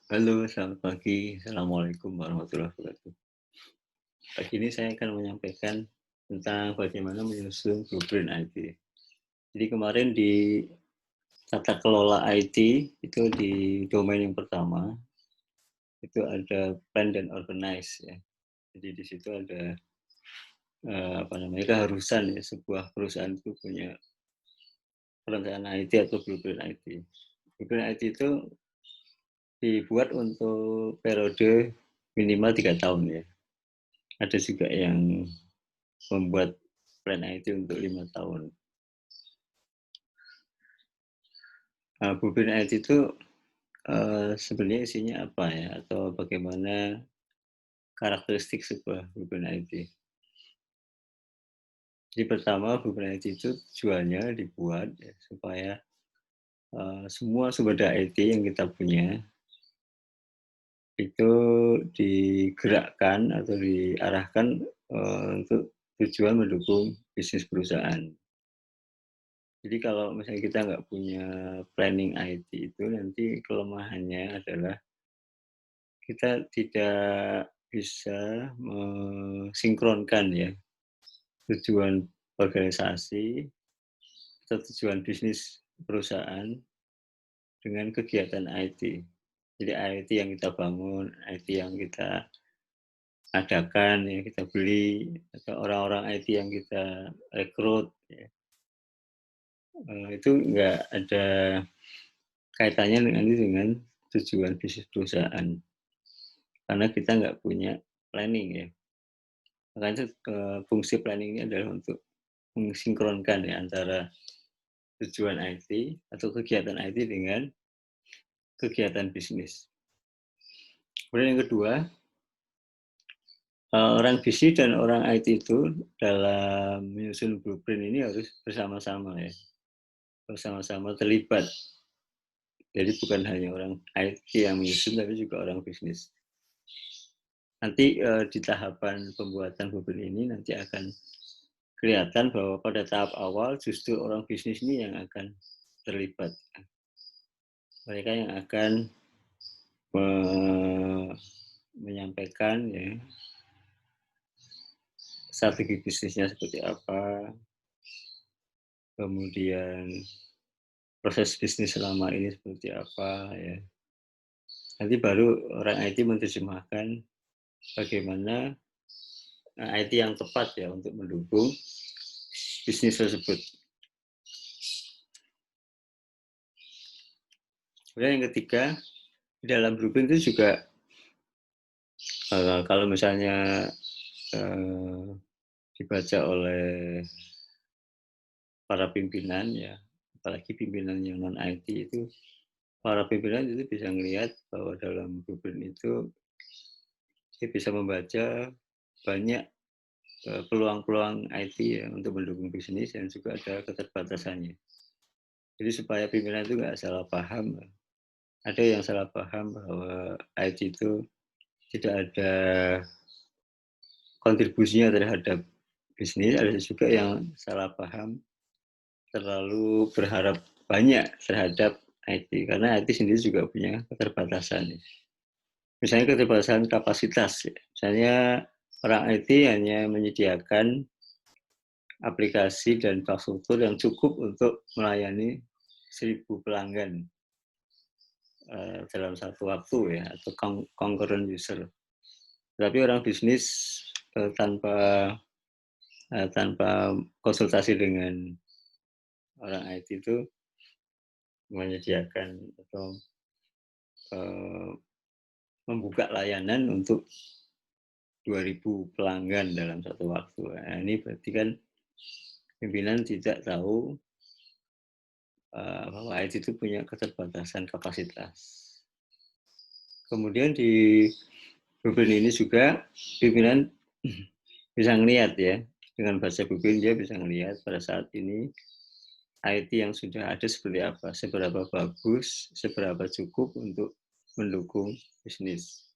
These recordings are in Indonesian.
Halo, selamat pagi. Assalamualaikum warahmatullahi wabarakatuh. Pagi ini saya akan menyampaikan tentang bagaimana menyusun blueprint IT. Jadi kemarin di tata kelola IT itu di domain yang pertama itu ada plan dan organize ya. Jadi di situ ada apa namanya keharusan ya sebuah perusahaan itu punya perencanaan IT atau blueprint IT. Blueprint IT itu dibuat untuk periode minimal 3 tahun ya. Ada juga yang membuat plan IT untuk 5 tahun. Blueprint IT itu sebenarnya isinya apa ya? Atau bagaimana karakteristik sebuah blueprint IT? Jadi pertama blueprint IT itu tujuannya dibuat ya, supaya semua sumber daya IT yang kita punya itu digerakkan atau diarahkan untuk tujuan mendukung bisnis perusahaan. Jadi kalau misalnya kita nggak punya planning IT itu nanti kelemahannya adalah kita tidak bisa mensinkronkan ya tujuan organisasi atau tujuan bisnis perusahaan dengan kegiatan IT. Jadi IT yang kita bangun, IT yang kita adakan, yang kita beli, atau orang-orang IT yang kita rekrut, ya, itu nggak ada kaitannya dengan tujuan bisnis perusahaan. Karena kita nggak punya planning ya. Makanya fungsi planning ini adalah untuk mensinkronkan ya antara tujuan IT atau kegiatan IT dengan kegiatan bisnis. Kemudian yang kedua, orang bisnis dan orang IT itu dalam menyusun blueprint ini harus bersama-sama ya, bersama-sama terlibat. Jadi bukan hanya orang IT yang menyusun, tapi juga orang bisnis. Nanti di tahapan pembuatan blueprint ini nanti akan kelihatan bahwa pada tahap awal justru orang bisnis ini yang akan terlibat. Mereka yang akan menyampaikan ya strategi bisnisnya seperti apa, kemudian proses bisnis selama ini seperti apa ya. Nanti baru orang IT menerjemahkan bagaimana IT yang tepat ya untuk mendukung bisnis tersebut. Kemudian yang ketiga, di dalam blueprint itu juga kalau misalnya dibaca oleh para pimpinan ya, apalagi pimpinan yang non IT itu, para pimpinan itu bisa melihat bahwa dalam blueprint itu dia bisa membaca banyak peluang-peluang IT ya untuk mendukung bisnis dan juga ada keterbatasannya. Jadi supaya pimpinan itu nggak salah paham, ada yang salah paham bahwa IT itu tidak ada kontribusinya terhadap bisnis, ada juga yang salah paham terlalu berharap banyak terhadap IT, karena IT sendiri juga punya keterbatasan. Misalnya keterbatasan kapasitas, misalnya orang IT hanya menyediakan aplikasi dan infrastruktur yang cukup untuk melayani 1.000 pelanggan dalam satu waktu ya, atau concurrent user. Tapi orang bisnis tanpa tanpa konsultasi dengan orang IT itu menyediakan atau uh, membuka layanan untuk 2.000 pelanggan dalam satu waktu. Nah, ini berarti kan pimpinan tidak tahu bahwa IT itu punya keterbatasan kapasitas. Kemudian di blueprint ini juga pimpinan bisa ngelihat ya, dengan baca blueprint dia bisa ngelihat pada saat ini IT yang sudah ada seperti apa, seberapa bagus, seberapa cukup untuk mendukung bisnis.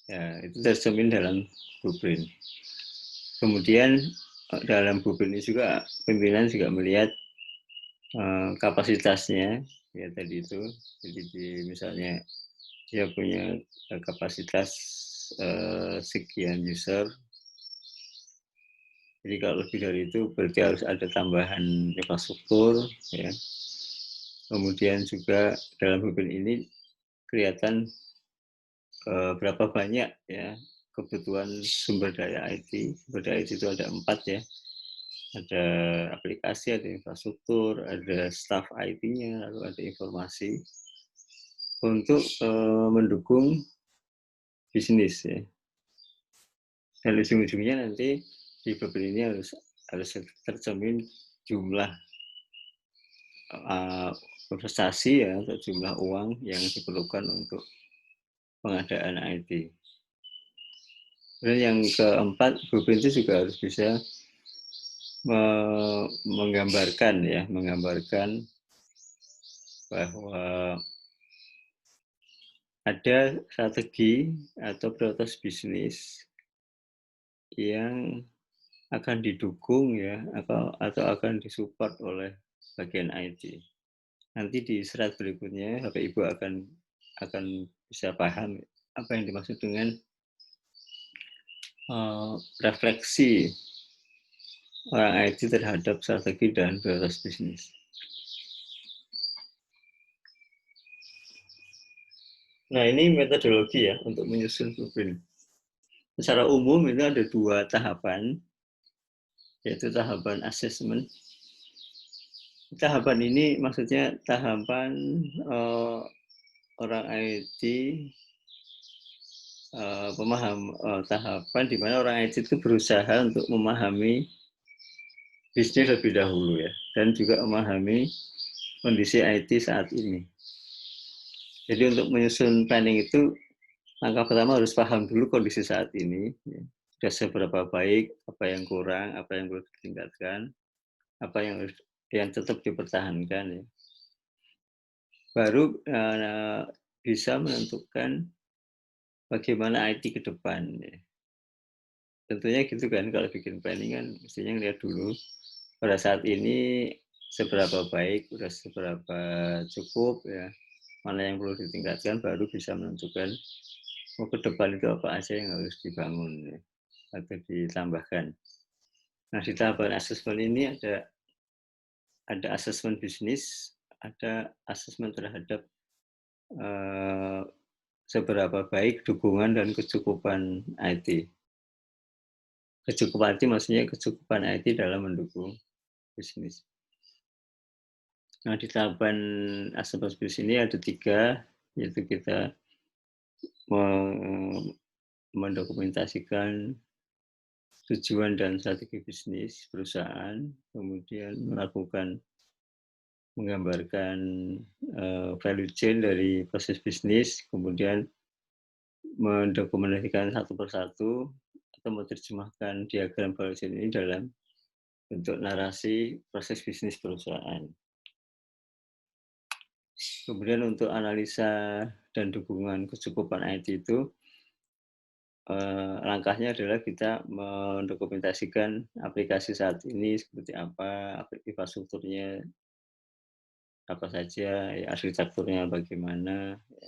Ya, itu tercermin dalam blueprint. Kemudian dalam blueprint ini juga pimpinan juga melihat kapasitasnya ya tadi itu. Jadi misalnya dia punya kapasitas sekian user. Jadi kalau lebih dari itu berarti harus ada tambahan infrastruktur, ya. Kemudian juga dalam blueprint ini kelihatan berapa banyak ya kebutuhan sumber daya IT. Sumber daya IT itu ada 4 ya. Ada aplikasi, ada infrastruktur, ada staff IT-nya, lalu ada informasi untuk mendukung bisnis ya. Dan ujung-ujungnya nanti di blueprint ini harus tercermin jumlah investasi ya, atau jumlah uang yang diperlukan untuk pengadaan IT. Dan yang keempat, blueprint itu juga harus bisa menggambarkan bahwa ada strategi atau prioritas bisnis yang akan didukung ya atau akan disupport oleh bagian IT. Nanti di slide berikutnya Bapak Ibu akan bisa paham apa yang dimaksud dengan refleksi orang IT terhadap strategi dan prioritas bisnis. Nah, ini metodologi ya untuk menyusun blueprint. Secara umum itu ada 2 tahapan, yaitu tahapan assessment. Tahapan ini maksudnya tahapan orang IT tahapan di mana orang IT itu berusaha untuk memahami bisnis lebih dahulu ya, dan juga memahami kondisi IT saat ini. Jadi untuk menyusun planning itu, langkah pertama harus paham dulu kondisi saat ini, ya. Sudah seberapa baik, apa yang kurang, apa yang perlu ditingkatkan, apa yang tetap dipertahankan. Ya. Baru bisa menentukan bagaimana IT ke depan. Ya. Tentunya gitu kan, kalau bikin planning kan mestinya ngeliat dulu pada saat ini seberapa baik, udah seberapa cukup ya, mana yang perlu ditingkatkan, baru bisa menentukan ke depan itu apa aja yang harus dibangun ya, atau ditambahkan. Nah di tahapan asesmen ini ada asesmen bisnis, ada asesmen terhadap seberapa baik dukungan dan kecukupan IT. Kecukupan IT maksudnya kecukupan IT dalam mendukung bisnis. Nah, di tahapan asesmen bisnis ini ada 3, yaitu kita mendokumentasikan tujuan dan strategi bisnis perusahaan, kemudian menggambarkan value chain dari proses bisnis, kemudian mendokumentasikan satu persatu atau menerjemahkan diagram value chain ini dalam bentuk narasi proses bisnis perusahaan. Kemudian untuk analisa dan dukungan kecukupan IT itu, langkahnya adalah kita mendokumentasikan aplikasi saat ini seperti apa, infrastrukturnya apa saja, ya, arsitekturnya bagaimana, ya.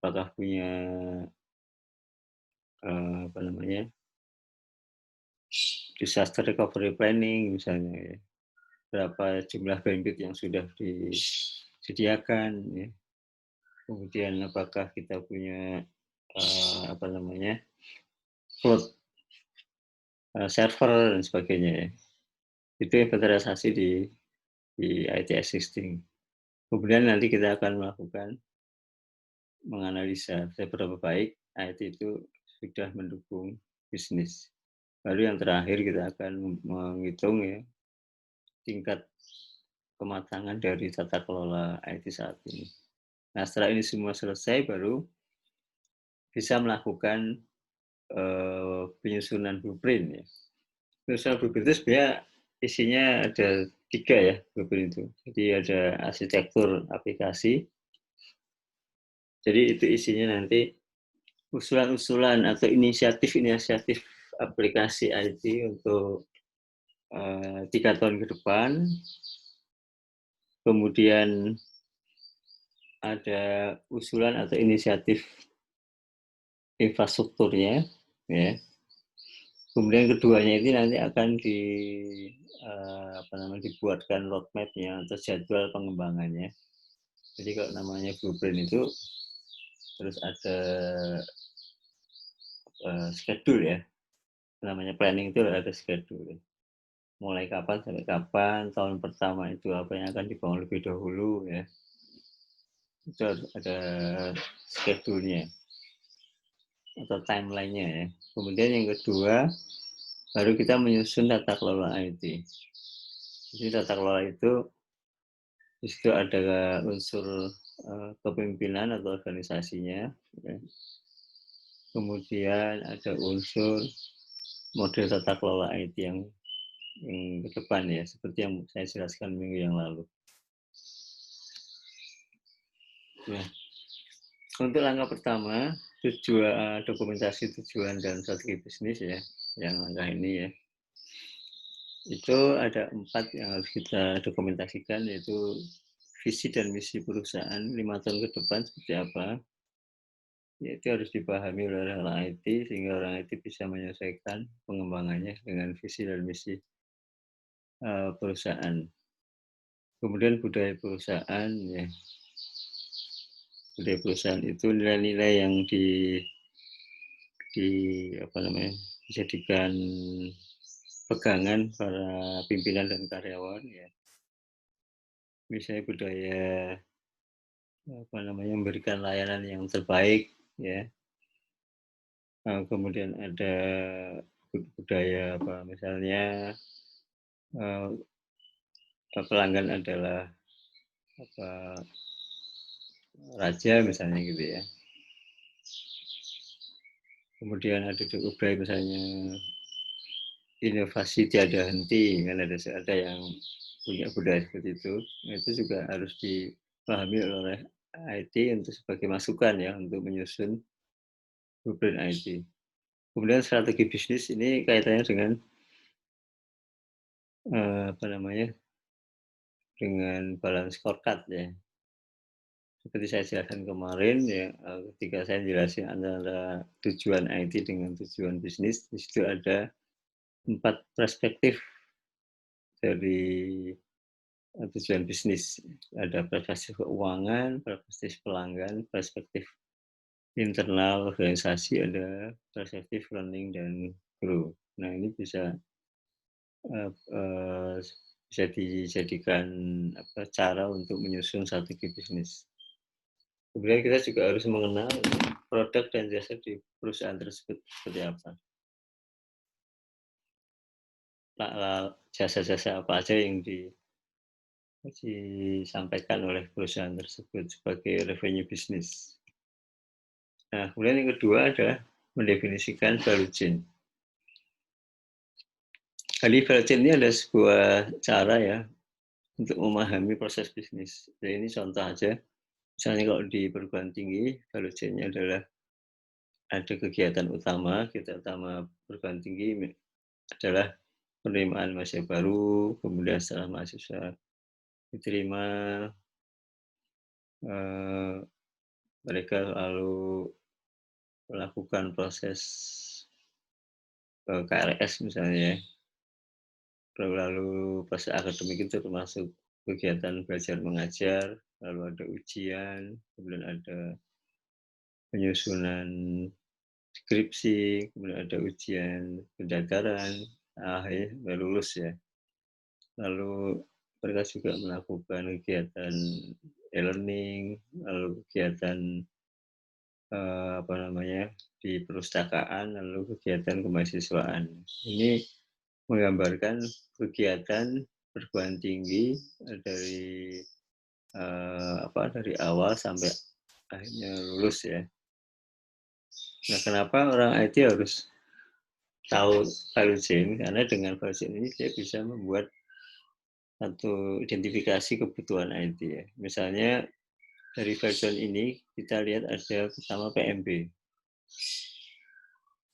Apakah punya disaster recovery planning misalnya, ya. Berapa jumlah bandwidth yang sudah disediakan, ya. Kemudian apakah kita punya cloud server dan sebagainya, ya. Itu inventarisasi di IT existing. Kemudian nanti kita akan menganalisa seberapa baik IT itu sudah mendukung bisnis. Baru yang terakhir kita akan menghitung ya tingkat kematangan dari tata kelola IT saat ini. Nah, setelah ini semua selesai, baru bisa melakukan penyusunan blueprint. Ya. Penyusunan blueprint itu sebenarnya isinya ada 3 ya blueprint itu. Jadi ada arsitektur aplikasi. Jadi itu isinya nanti usulan-usulan atau inisiatif-inisiatif aplikasi IT untuk 3 tahun ke depan. Kemudian ada usulan atau inisiatif infrastrukturnya, ya. Kemudian keduanya ini nanti akan dibuatkan roadmap-nya atau jadwal pengembangannya. Jadi kalau namanya blueprint itu terus ada schedule ya. Namanya planning itu ada schedule. Mulai kapan sampai kapan, tahun pertama itu apa yang akan dibangun lebih dahulu ya. Itu ada schedule-nya atau timeline-nya ya. Kemudian yang kedua, baru kita menyusun tata kelola IT. Jadi tata kelola itu di situ ada unsur kepemimpinan atau organisasinya, ya. Kemudian ada unsur model tata kelola IT yang ke depan ya, seperti yang saya jelaskan minggu yang lalu. Nah, untuk langkah pertama, dokumentasi tujuan dan strategi bisnis ya, yang langkah ini ya, itu ada 4 yang harus kita dokumentasikan, yaitu visi dan misi perusahaan 5 tahun ke depan seperti apa, yaitu harus dipahami oleh orang IT sehingga orang IT bisa menyelesaikan pengembangannya dengan visi dan misi perusahaan. Kemudian budaya perusahaan ya, budaya perusahaan itu nilai-nilai yang di apa namanya dijadikan pegangan para pimpinan dan karyawan ya. Misalnya budaya memberikan layanan yang terbaik ya. Kemudian ada budaya misalnya pelanggan adalah raja misalnya gitu ya. Kemudian ada budaya misalnya inovasi tiada henti, kan ada yang punya budaya seperti itu juga harus dipahami oleh IT untuk sebagai masukan ya untuk menyusun blueprint IT. Kemudian strategi bisnis ini kaitannya dengan dengan balance scorecard ya. Seperti saya jelaskan kemarin ya, ketika saya jelasin antara tujuan IT dengan tujuan bisnis, di situ ada 4 perspektif dari tujuan bisnis. Ada perspektif keuangan, perspektif pelanggan, perspektif internal organisasi, ada perspektif learning dan grow. Nah, ini bisa dijadikan cara untuk menyusun strategi bisnis. Kemudian kita juga harus mengenal produk dan jasa di perusahaan tersebut seperti apa. Jasa-jasa apa aja yang disampaikan oleh perusahaan tersebut sebagai revenue bisnis. Nah, kemudian yang kedua adalah mendefinisikan value chain. Jadi value chain ini ada sebuah cara ya untuk memahami proses bisnis. Jadi ini contoh aja. Misalnya kalau di perguruan tinggi, value chain-nya adalah ada kegiatan utama perguruan tinggi adalah penerimaan mahasiswa baru, kemudian setelah mahasiswa diterima, mereka lalu melakukan proses KRS misalnya, lalu proses akademik itu termasuk kegiatan belajar mengajar, lalu ada ujian, kemudian ada penyusunan skripsi, kemudian ada ujian pendaftaran, akhirnya baru lulus ya. Lalu mereka juga melakukan kegiatan e-learning, lalu kegiatan di perpustakaan, lalu kegiatan kemahasiswaan. Ini menggambarkan kegiatan perguruan tinggi dari awal sampai akhirnya lulus ya. Nah, kenapa orang IT harus tahu value chain? Karena dengan value chain ini dia bisa membuat satu identifikasi kebutuhan IT ya. Misalnya dari value chain ini kita lihat ada pertama PMB.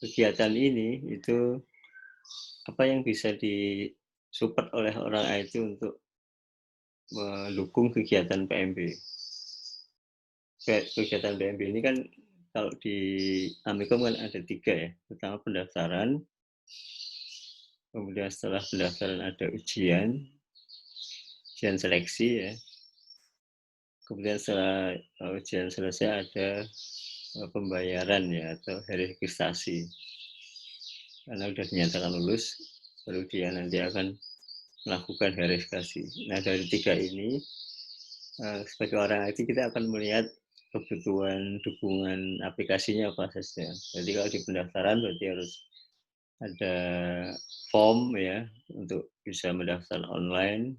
Kegiatan ini itu apa yang bisa disupport oleh orang IT untuk mendukung kegiatan PMB. kegiatan PMB ini kan kalau di Amikom kan ada 3 ya. Pertama pendaftaran, kemudian setelah pendaftaran ada ujian seleksi ya. Kemudian setelah ujian selesai ada pembayaran ya atau registrasi. Karena sudah dinyatakan lulus, baru dia nanti akan melakukan verifikasi. Nah dari 3 ini, sebagai orang IT kita akan melihat kebutuhan dukungan aplikasinya apa saja. Jadi kalau di pendaftaran berarti harus ada form ya untuk bisa mendaftar online.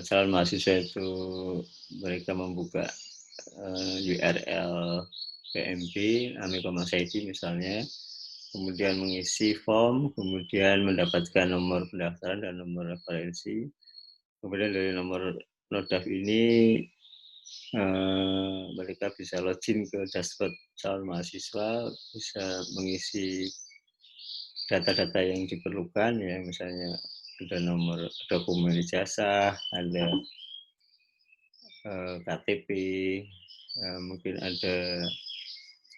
Calon mahasiswa itu mereka membuka URL PMB, Amikom.id misalnya, kemudian mengisi form, kemudian mendapatkan nomor pendaftaran dan nomor referensi. Kemudian dari nomor nodaf ini mereka bisa login ke dashboard calon mahasiswa, bisa mengisi data-data yang diperlukan ya, misalnya ada nomor dokumen ijazah, ada KTP, mungkin ada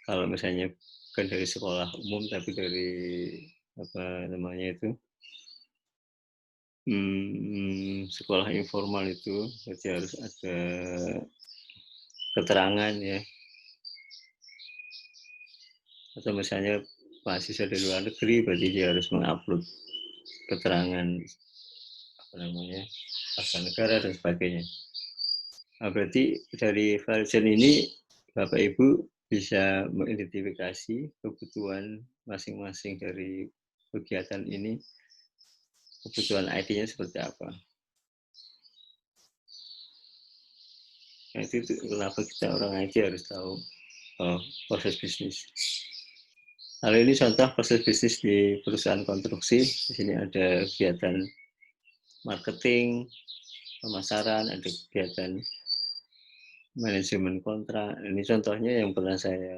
kalau misalnya bukan dari sekolah umum tapi dari apa namanya itu sekolah informal itu berarti harus ada keterangan ya, atau misalnya mahasiswa dari luar negeri berarti dia harus mengupload keterangan apa namanya asal negara dan sebagainya. Nah, berarti dari version ini Bapak Ibu bisa mengidentifikasi kebutuhan masing-masing dari kegiatan ini, kebutuhan IT-nya seperti apa. Nah, itu kenapa kita orang IT harus tahu proses bisnis. Lalu ini contoh proses bisnis di perusahaan konstruksi. Di sini ada kegiatan marketing, pemasaran, ada kegiatan manajemen kontrak. Ini contohnya yang pernah saya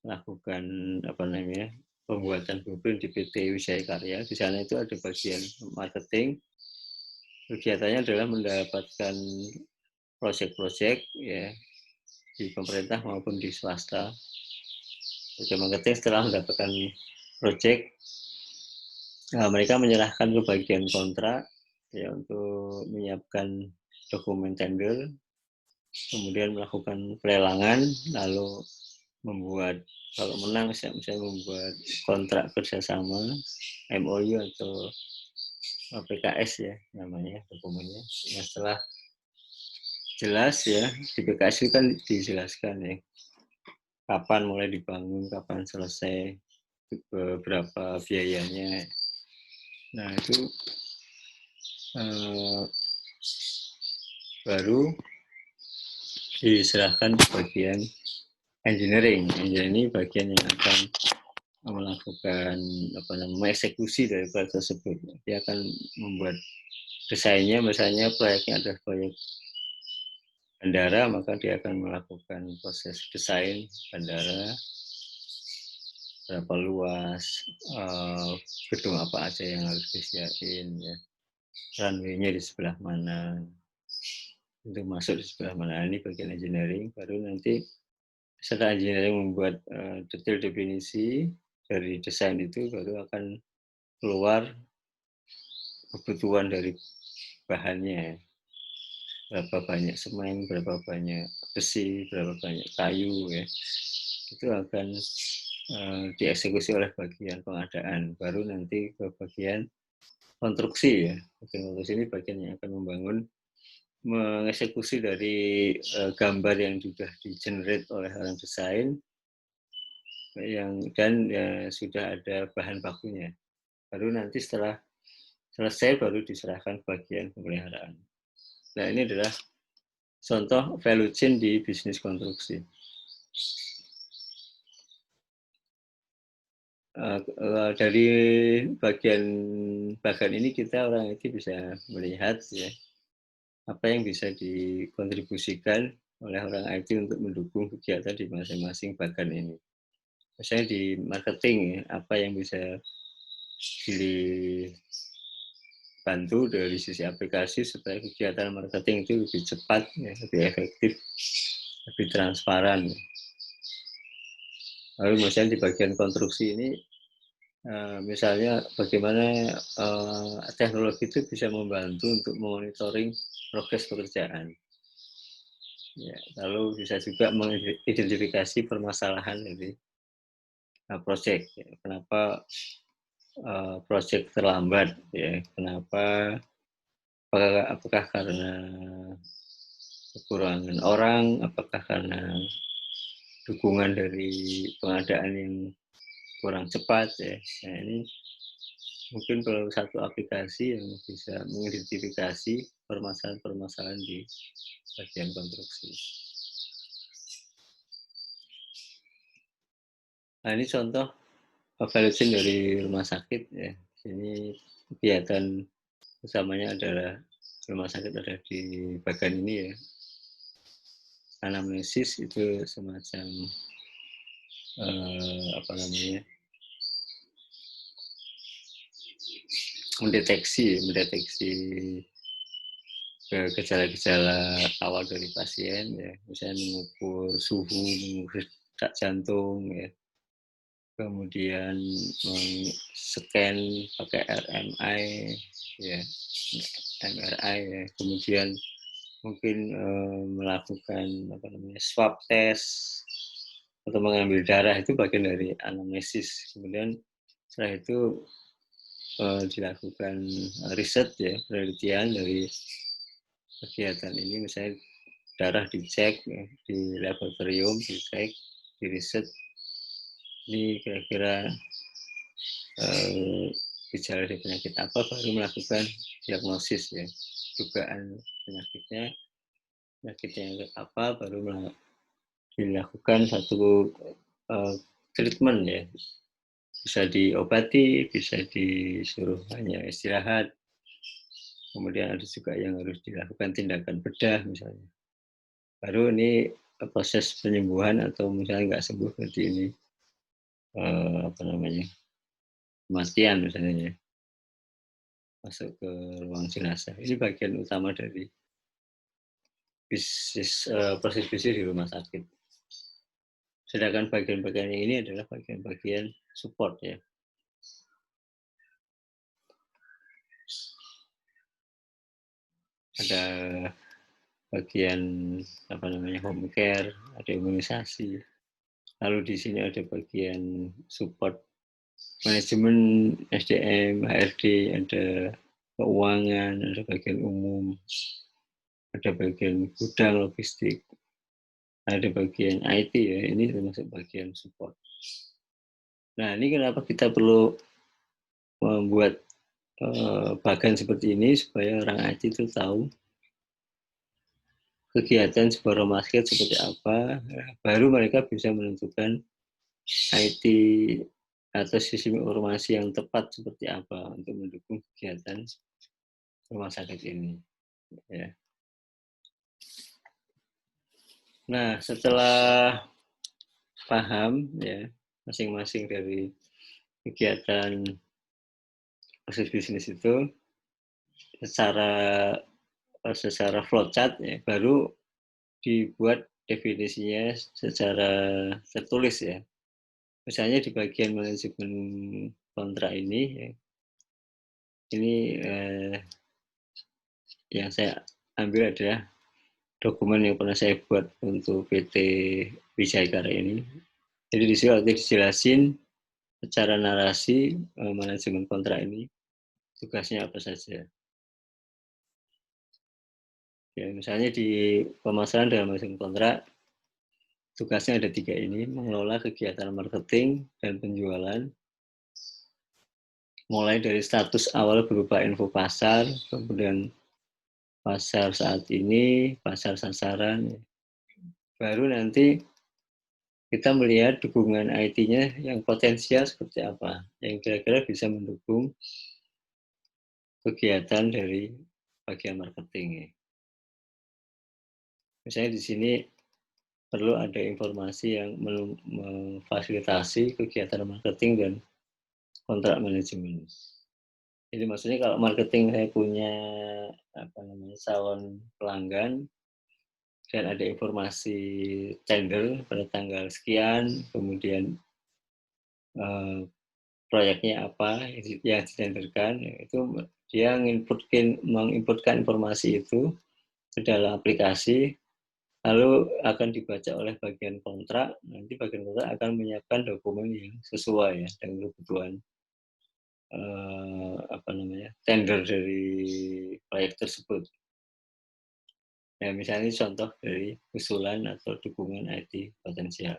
lakukan apa namanya pembuatan blueprint di PT Wijaya Karya. Di sana itu ada bagian marketing. Kegiatannya adalah mendapatkan proyek-proyek ya di pemerintah maupun di swasta. Bagian marketing setelah mendapatkan proyek, mereka menyerahkan ke bagian kontrak ya untuk menyiapkan dokumen tender, kemudian melakukan pelelangan, lalu membuat kalau menang misalnya membuat kontrak kerjasama MOU atau PKS ya namanya dokumennya. Nah, setelah jelas ya di PKS itu kan dijelaskan ya kapan mulai dibangun, kapan selesai, berapa biayanya. Nah itu baru diserahkan ke bagian engineering. Engineering ini bagian yang akan melakukan apa namanya eksekusi dari proyek tersebut. Dia akan membuat desainnya, misalnya proyeknya adalah proyek bandara, maka dia akan melakukan proses desain bandara, berapa luas, gedung apa aja yang harus disiapin, ya, runway-nya di sebelah mana, untuk masuk di sebelah mana. Ini bagian engineering. Baru nanti setelah engineering membuat detail definisi dari desain itu, baru akan keluar kebutuhan dari bahannya, berapa banyak semen, berapa banyak besi, berapa banyak kayu ya, itu akan dieksekusi oleh bagian pengadaan. Baru nanti ke bagian konstruksi ya, bagian konstruksi ini bagian yang akan membangun, mengeksekusi dari gambar yang sudah di-generate oleh orang desain dan sudah ada bahan bakunya. Baru nanti setelah selesai baru diserahkan bagian pemeliharaan. Nah ini adalah contoh value chain di bisnis konstruksi. Dari bagian ini kita orang IT bisa melihat ya apa yang bisa dikontribusikan oleh orang IT untuk mendukung kegiatan di masing-masing bagian ini. Misalnya di marketing ya, apa yang bisa bantu dari sisi aplikasi supaya kegiatan marketing itu lebih cepat, ya, lebih efektif, lebih transparan. Lalu misalnya di bagian konstruksi ini, misalnya bagaimana teknologi itu bisa membantu untuk monitoring progres pekerjaan. Ya, lalu bisa juga mengidentifikasi permasalahan dari proyek. Ya. Kenapa proyek terlambat? Ya, kenapa? Apakah karena kekurangan orang? Apakah karena dukungan dari pengadaan yang kurang cepat? Ya. Nah, ini mungkin perlu satu aplikasi yang bisa mengidentifikasi permasalahan-permasalahan di bagian konstruksi. Nah, ini contoh value chain dari rumah sakit, ya. Ini kegiatan utamanya adalah rumah sakit ada di bagian ini, ya. Anamnesis itu semacam apa namanya, mendeteksi gejala-gejala awal dari pasien, ya. Misalnya mengukur suhu, mengukur detak jantung, ya. Kemudian scan pakai RMI, ya, MRI, ya. Kemudian mungkin melakukan apa namanya, swab test atau mengambil darah, itu bagian dari anamnesis. Kemudian setelah itu dilakukan riset, ya, penelitian dari kegiatan ini. Misalnya darah dicek, ya, di laboratorium, dicek, di riset, ini kira-kira gejala dari penyakit apa, baru melakukan diagnosis, ya, dugaan penyakitnya apa, baru dilakukan satu treatment, ya. Bisa diobati, bisa disuruh hanya istirahat. Kemudian ada juga yang harus dilakukan tindakan bedah misalnya. Baru ini proses penyembuhan, atau misalnya nggak sembuh berarti ini apa namanya, kematian misalnya, ya, masuk ke ruang jenazah. Ini bagian utama dari proses bisnis di rumah sakit. Sedangkan bagian-bagian ini adalah bagian-bagian support, ya. Ada bagian apa namanya, home care, ada imunisasi. Lalu di sini ada bagian support manajemen, SDM, HRD, ada keuangan, ada bagian umum, ada bagian gudang logistik, ada bagian IT, ya, ini termasuk bagian support. Nah, ini kenapa kita perlu membuat bagan seperti ini, supaya orang IT itu tahu kegiatan sebuah rumah sakit seperti apa, baru mereka bisa menentukan IT atau sistem informasi yang tepat seperti apa untuk mendukung kegiatan rumah sakit ini, ya. Nah, setelah paham, ya, masing-masing dari kegiatan proses bisnis itu secara flowchart, ya, baru dibuat definisinya secara tertulis, ya. Misalnya di bagian manajemen kontrak ini, ya, ini yang saya ambil adalah dokumen yang pernah saya buat untuk PT Wijaya Karya ini. Jadi di sini dijelasin secara narasi manajemen kontrak ini tugasnya apa saja. Ya, misalnya di pemasaran dalam manajemen kontrak, tugasnya ada 3 ini: mengelola kegiatan marketing dan penjualan, mulai dari status awal berupa info pasar, kemudian pasar saat ini, pasar sasaran, baru nanti kita melihat dukungan IT-nya yang potensial seperti apa, yang kira-kira bisa mendukung kegiatan dari bagian marketing, ya. Misalnya di sini perlu ada informasi yang memfasilitasi kegiatan marketing dan kontrak manajemen. Jadi maksudnya kalau marketing saya punya salon pelanggan dan ada informasi tender pada tanggal sekian, kemudian eh, proyeknya apa yang ditenderkan, itu dia menginputkan informasi itu ke dalam aplikasi, lalu akan dibaca oleh bagian kontrak, nanti bagian kontrak akan menyiapkan dokumen yang sesuai ya dengan kebutuhan tender dari proyek tersebut. Ya, misalnya contoh dari usulan atau dukungan IT potensial.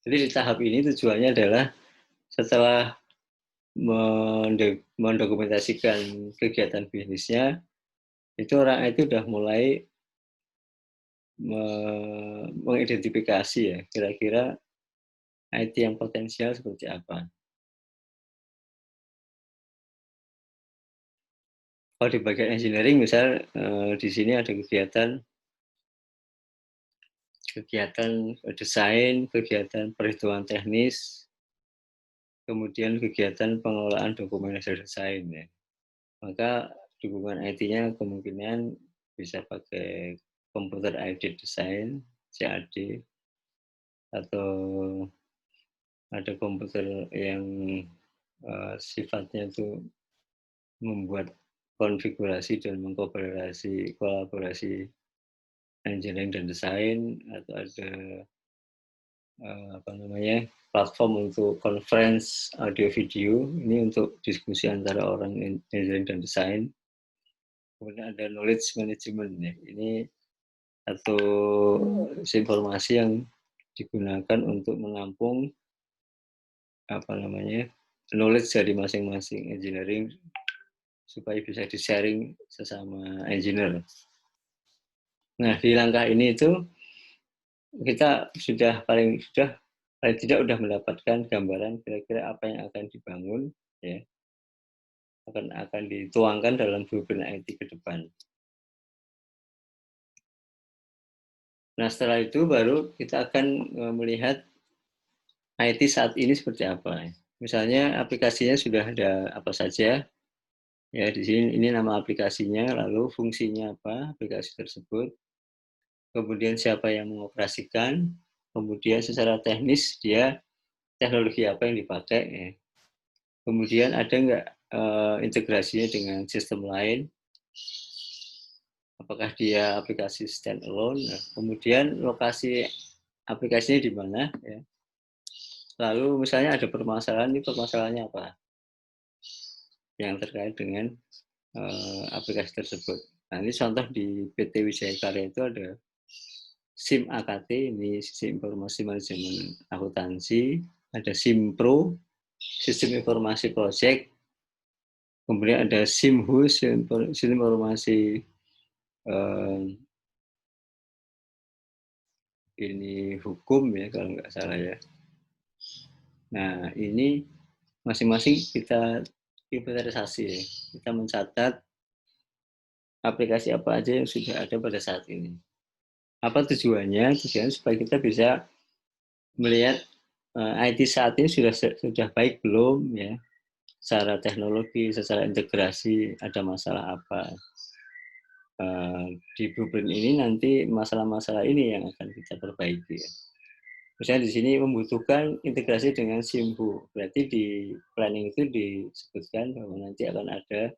Jadi di tahap ini tujuannya adalah setelah mendokumentasikan kegiatan bisnisnya, itu orang IT sudah mulai mengidentifikasi ya kira-kira IT yang potensial seperti apa. Kalau di bagian engineering misal di sini ada kegiatan desain, kegiatan perhitungan teknis, kemudian kegiatan pengelolaan dokumen hasil desain ya. Maka dukungan IT-nya kemungkinan bisa pakai computer aided design, CAD, atau ada komputer yang sifatnya itu membuat konfigurasi dan kolaborasi engineering dan desain, atau ada platform untuk conference audio video, ini untuk diskusi antara orang engineering dan desain. Kemudian ada knowledge management ya, ini satu informasi yang digunakan untuk menampung knowledge dari masing-masing engineering supaya bisa di-sharing sesama engineer. Nah, di langkah ini itu kita paling tidak sudah mendapatkan gambaran kira-kira apa yang akan dibangun ya, akan dituangkan dalam blueprint IT ke depan. Nah, setelah itu baru kita akan melihat IT saat ini seperti apa. Misalnya aplikasinya sudah ada apa saja. Ya, di sini ini nama aplikasinya, lalu fungsinya apa aplikasi tersebut. Kemudian siapa yang mengoperasikan, kemudian secara teknis dia teknologi apa yang dipakai. Ya. Kemudian ada nggak integrasinya dengan sistem lain, apakah dia aplikasi standalone, nah, kemudian lokasi aplikasinya di mana, ya. Lalu misalnya ada permasalahan, ini permasalahannya apa yang terkait dengan aplikasi tersebut. Nah, ini contoh di PT Wijaya Karya itu ada SIM AKT, ini Sistem Informasi Manajemen Akuntansi, ada SIM Pro, Sistem Informasi Project, kemudian ada SIMHU, Sistem Informasi ini hukum ya kalau nggak salah ya. Nah, ini masing-masing kita inventarisasi ya. Kita mencatat aplikasi apa aja yang sudah ada pada saat ini. Apa tujuannya? Tujuannya supaya kita bisa melihat IT saat ini sudah baik belum ya, secara teknologi, secara integrasi ada masalah apa. Di blueprint ini nanti masalah-masalah ini yang akan kita perbaiki ya. Misalnya di sini membutuhkan integrasi dengan SIMHU, berarti di planning itu disebutkan bahwa nanti akan ada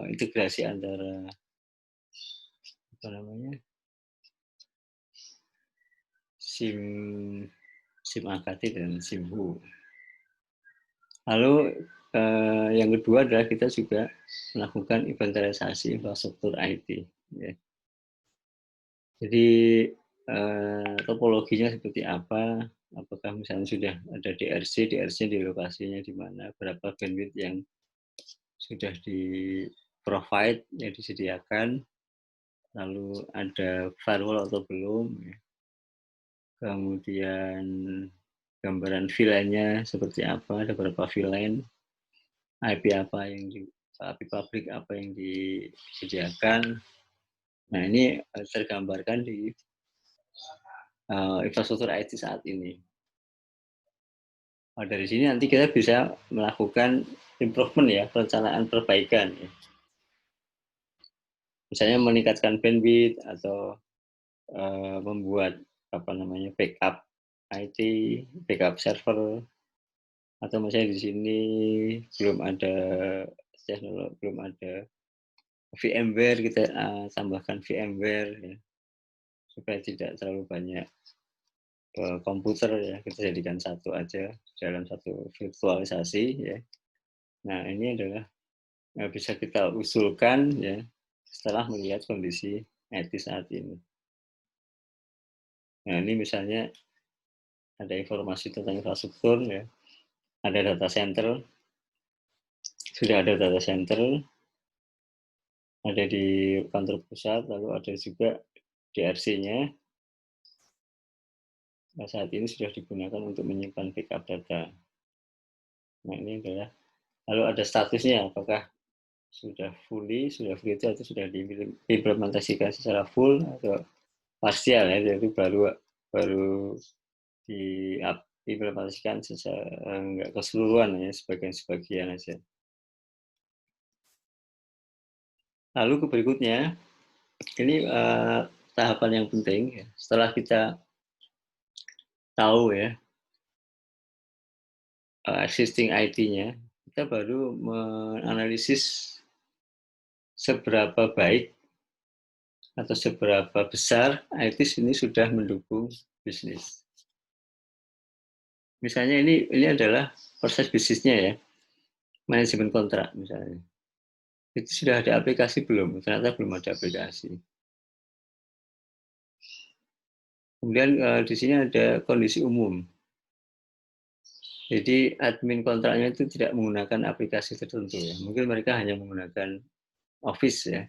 integrasi antara SIM AKT dan SIMHU. Lalu yang kedua adalah kita juga melakukan inventarisasi infrastruktur IT. Ya. Jadi topologinya seperti apa? Apakah misalnya sudah ada DRC di lokasinya di mana? Berapa bandwidth yang sudah di-provide, yang disediakan? Lalu ada firewall atau belum? Ya. Kemudian gambaran VLAN-nya seperti apa? Ada berapa VLAN? IP apa yang IP publik apa yang disediakan. Nah, ini tergambarkan di infrastruktur IT saat ini. Dari sini nanti kita bisa melakukan improvement ya, perencanaan perbaikan. Ya. Misalnya meningkatkan bandwidth atau membuat backup IT, backup server, atau misalnya di sini belum ada teknologi, belum ada VMware, kita tambahkan VMware ya, supaya tidak terlalu banyak komputer ya, kita jadikan satu aja dalam satu virtualisasi ya. Nah ini adalah bisa kita usulkan ya setelah melihat kondisi IT saat ini. Nah ini misalnya ada informasi tentang infrastruktur ya, ada data center, sudah ada data center, ada di kantor pusat, lalu ada juga DRC-nya. Nah, saat ini sudah digunakan untuk menyimpan backup data. Nah ini adalah, lalu ada statusnya, apakah sudah free itu atau sudah diimplementasikan secara full atau parsial ya, jadi baru diimplementasikan secara enggak keseluruhan ya, sebagian aja. Lalu ke berikutnya, ini tahapan yang penting ya. Setelah kita tahu ya existing IT-nya, kita baru menganalisis seberapa baik atau seberapa besar IT ini sudah mendukung bisnis. Misalnya ini adalah proses bisnisnya ya, manajemen kontrak misalnya. Itu sudah ada aplikasi belum? Ternyata belum ada aplikasi. Kemudian di sini ada kondisi umum. Jadi admin kontraknya itu tidak menggunakan aplikasi tertentu ya. Mungkin mereka hanya menggunakan Office ya.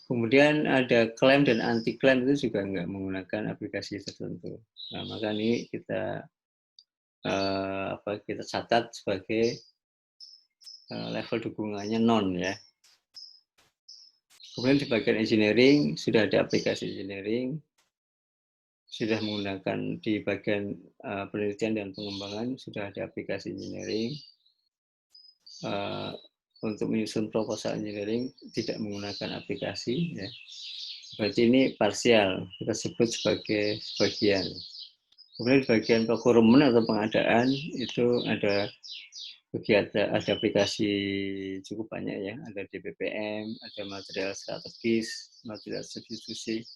Kemudian ada klaim dan anti klaim itu juga nggak menggunakan aplikasi tertentu. Nah, maka ini kita kita catat sebagai level dukungannya non ya. Kemudian di bagian engineering sudah ada aplikasi engineering, sudah menggunakan di bagian penelitian dan pengembangan sudah ada aplikasi engineering. Untuk menyusun proposal engineering tidak menggunakan aplikasi ya. Berarti ini parsial, kita sebut sebagai sebagian. Kemudian di bagian procurement atau pengadaan itu ada kegiatan, ada aplikasi cukup banyak ya, ada DPPM, ada material strategis, material substitusi,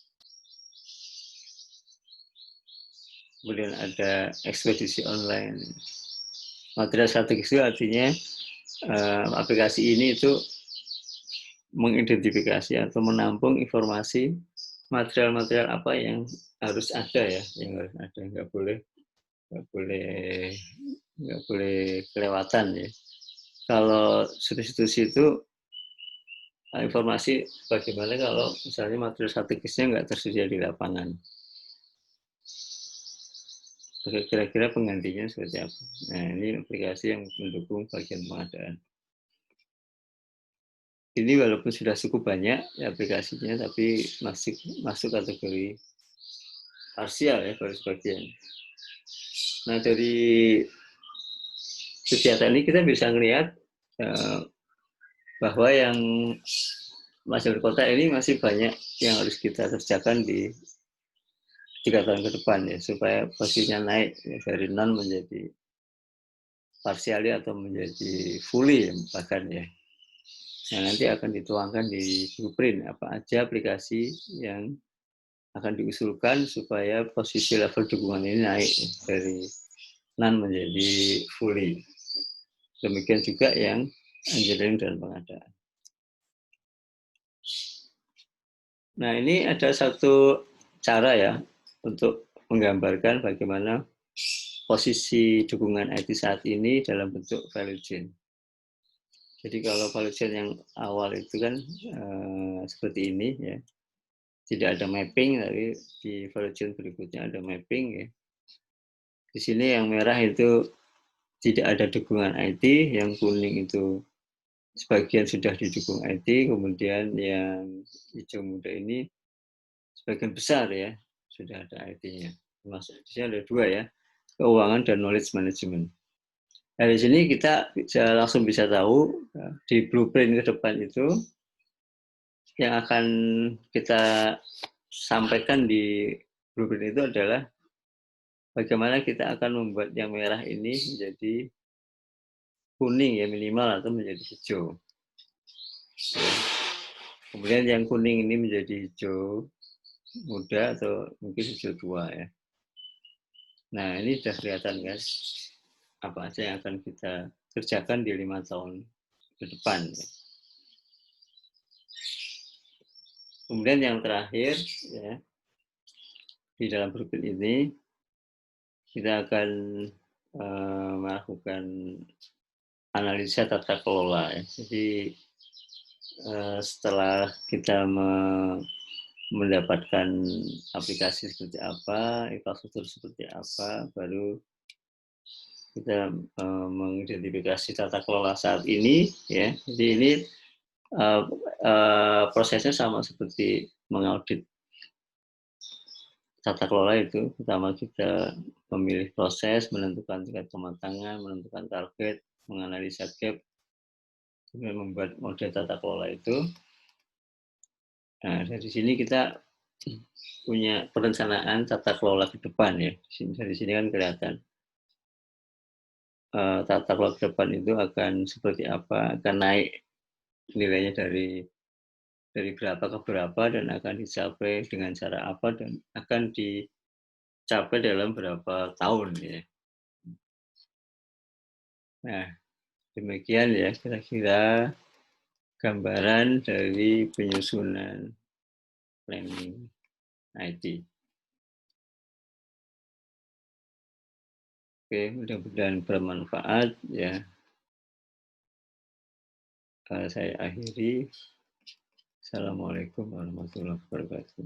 kemudian ada ekspedisi online. Material strategis itu artinya aplikasi ini itu mengidentifikasi atau menampung informasi material-material apa yang harus ada ya, yang harus ada, nggak boleh kelewatan ya. Kalau substitusi itu informasi bagaimana kalau misalnya material strategisnya nggak tersedia di lapangan. Kira-kira penggantinya seperti apa? Nah, ini aplikasi yang mendukung bagian pengadaan. Ini walaupun sudah cukup banyak ya aplikasinya, tapi masih masuk kategori parsial ya, baru sebagian. Nah, dari kegiatan ini kita bisa melihat bahwa yang manajemen kota ini masih banyak yang harus kita kerjakan di 3 tahun ke depan ya, supaya posisinya naik ya, dari non menjadi parsial atau menjadi fully ya, bahkan ya. Nah, nanti akan dituangkan di blueprint apa aja aplikasi yang akan diusulkan supaya posisi level dukungan ini naik ya, dari non menjadi fully. Demikian juga yang engineering dan pengadaan. Nah, ini ada satu cara ya untuk menggambarkan bagaimana posisi dukungan IT saat ini dalam bentuk value chain. Jadi kalau value chain yang awal itu kan seperti ini ya, tidak ada mapping, tapi di value chain berikutnya ada mapping ya. Di sini yang merah itu tidak ada dukungan IT, yang kuning itu sebagian sudah didukung IT, kemudian yang hijau muda ini sebagian besar ya sudah ada IT-nya. Termasuk di sini ada 2 ya, keuangan dan knowledge management. Dari sini kita langsung bisa tahu di blueprint ke depan itu yang akan kita sampaikan di blueprint itu adalah bagaimana kita akan membuat yang merah ini menjadi kuning ya minimal atau menjadi hijau. Kemudian yang kuning ini menjadi hijau muda atau mungkin hijau tua ya. Nah ini sudah kelihatan guys apa aja yang akan kita kerjakan di 5 tahun ke depan. Ya. Kemudian yang terakhir ya di dalam blueprint ini kita akan melakukan analisa tata kelola. Ya. Jadi setelah kita mendapatkan aplikasi seperti apa, infrastruktur seperti apa, baru kita mengidentifikasi tata kelola saat ini. Ya. Jadi ini prosesnya sama seperti mengaudit tata kelola itu. Pertama kita memilih proses, menentukan tingkat kematangan, menentukan target, menganalisa gap, kemudian membuat model tata kelola itu. Nah, dari sini kita punya perencanaan tata kelola ke depan ya. Dari sini kan kelihatan tata kelola ke depan itu akan seperti apa, akan naik nilainya dari berapa ke berapa dan akan dicapai dengan cara apa dan akan dicapai dalam berapa tahun ya. Nah, demikian ya kira-kira gambaran dari penyusunan planning IT. Oke, mudah-mudahan bermanfaat ya. Saya akhiri. Assalamualaikum warahmatullahi wabarakatuh.